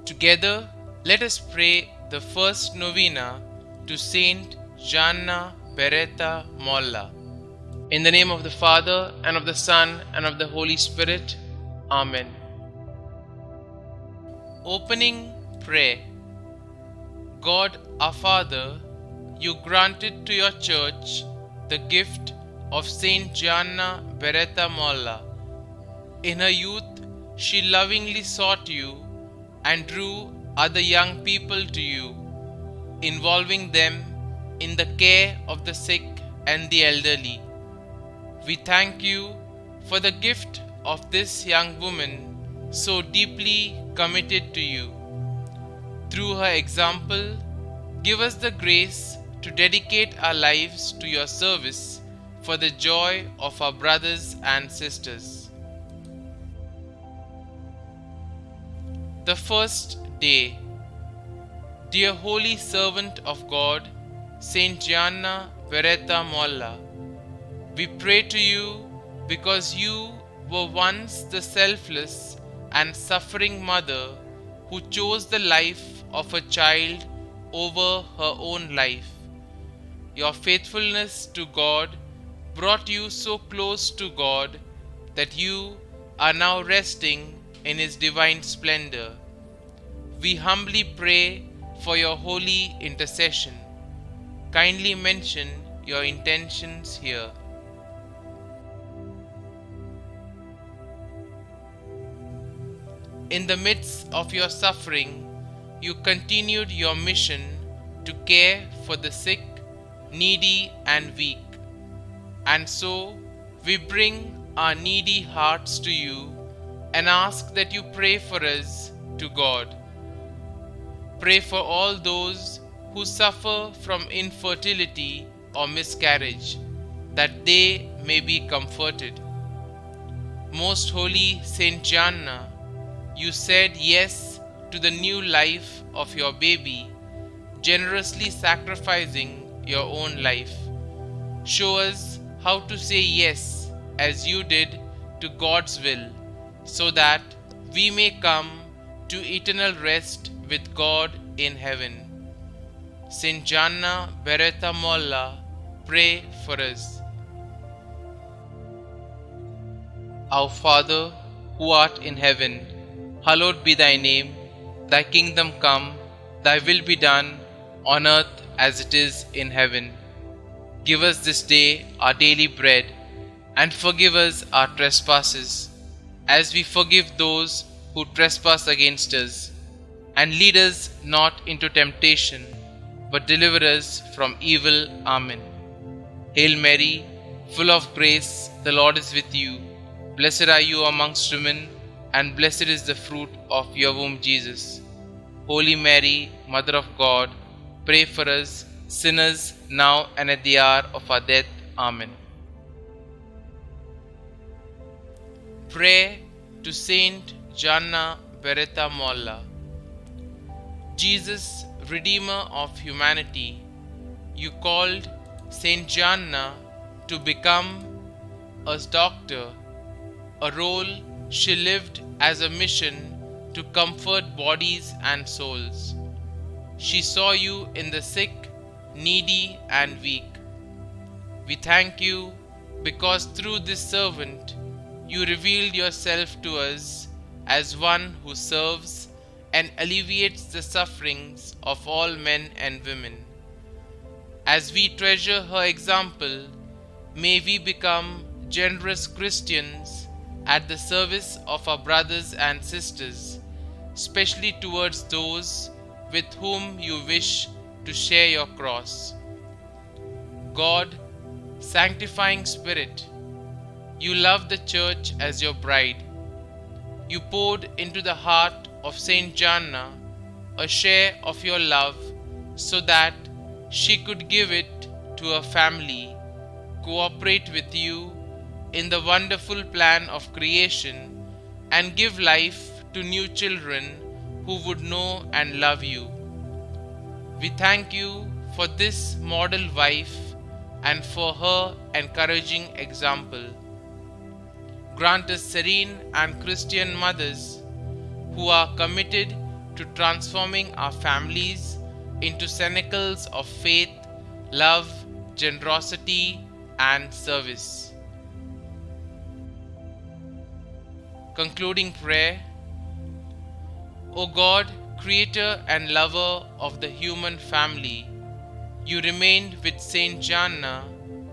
Together, let us pray the first novena to St Gianna Beretta Molla. In the name of the Father, and of the Son, and of the Holy Spirit. Amen. Opening Prayer. God our Father, you granted to your Church the gift of St Gianna Beretta Molla. In her youth, she lovingly sought you and drew other young people to you, involving them in the care of the sick and the elderly. We thank you for the gift of this young woman so deeply committed to you. Through her example, give us the grace to dedicate our lives to your service for the joy of our brothers and sisters. The first day. Dear holy servant of God, St Gianna Beretta Molla, we pray to you because you were once the selfless and suffering mother who chose the life of a child over her own life. Your faithfulness to God brought you so close to God that you are now resting in His divine splendor. We humbly pray for your holy intercession. Kindly mention your intentions here. In the midst of your suffering, you continued your mission to care for the sick, needy, and weak. And so, we bring our needy hearts to you and ask that you pray for us to God. Pray for all those who suffer from infertility or miscarriage, that they may be comforted. Most Holy Saint Gianna, you said yes to the new life of your baby, generously sacrificing your own life. Show us how to say yes as you did to God's will, so that we may come to eternal rest with God in heaven. St Gianna Beretta Molla, pray for us. Our Father, who art in heaven, hallowed be thy name. Thy kingdom come, thy will be done, on earth as it is in heaven. Give us this day our daily bread, and forgive us our trespasses, as we forgive those who trespass against us. And lead us not into temptation, but deliver us from evil. Amen. Hail Mary, full of grace, the Lord is with you. Blessed are you amongst women, and blessed is the fruit of your womb, Jesus. Holy Mary, Mother of God, pray for us sinners, now and at the hour of our death. Amen. Prayer to Saint Gianna Beretta Molla. Jesus, Redeemer of humanity, you called St Gianna to become a doctor, a role she lived as a mission to comfort bodies and souls. She saw you in the sick, needy, and weak. We thank you because through this servant you revealed yourself to us as one who serves and alleviates the sufferings of all men and women. As we treasure her example, may we become generous Christians at the service of our brothers and sisters, especially towards those with whom you wish to share your cross. God, sanctifying Spirit, you love the Church as your bride. You poured into the heart of St. Gianna a share of your love so that she could give it to her family, cooperate with you in the wonderful plan of creation, and give life to new children who would know and love you. We thank you for this model wife and for her encouraging example. Grant us serene and Christian mothers who are committed to transforming our families into cenacles of faith, love, generosity, and service. Concluding prayer. O God, creator and lover of the human family, you remained with St. Gianna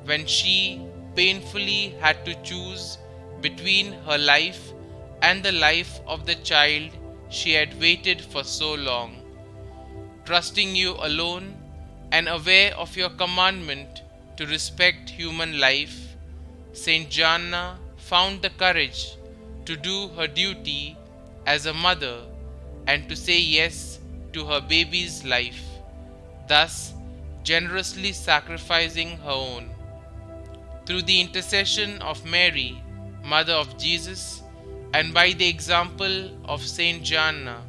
when she painfully had to choose between her life and the life of the child she had waited for so long. Trusting you alone and aware of your commandment to respect human life, St. Gianna found the courage to do her duty as a mother and to say yes to her baby's life, thus generously sacrificing her own. Through the intercession of Mary, Mother of Jesus, and by the example of St. Gianna,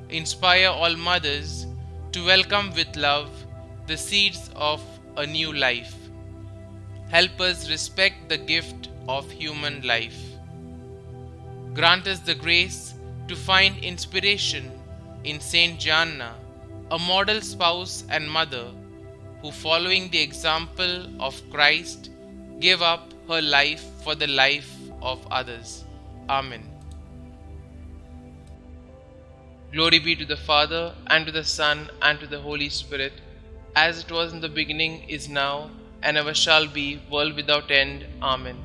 inspire all mothers to welcome with love the seeds of a new life. Help us respect the gift of human life. Grant us the grace to find inspiration in St. Gianna, a model spouse and mother who, following the example of Christ, gave up her life for the life of others. Amen. Glory be to the Father, and to the Son, and to the Holy Spirit, as it was in the beginning, is now, and ever shall be, world without end. Amen.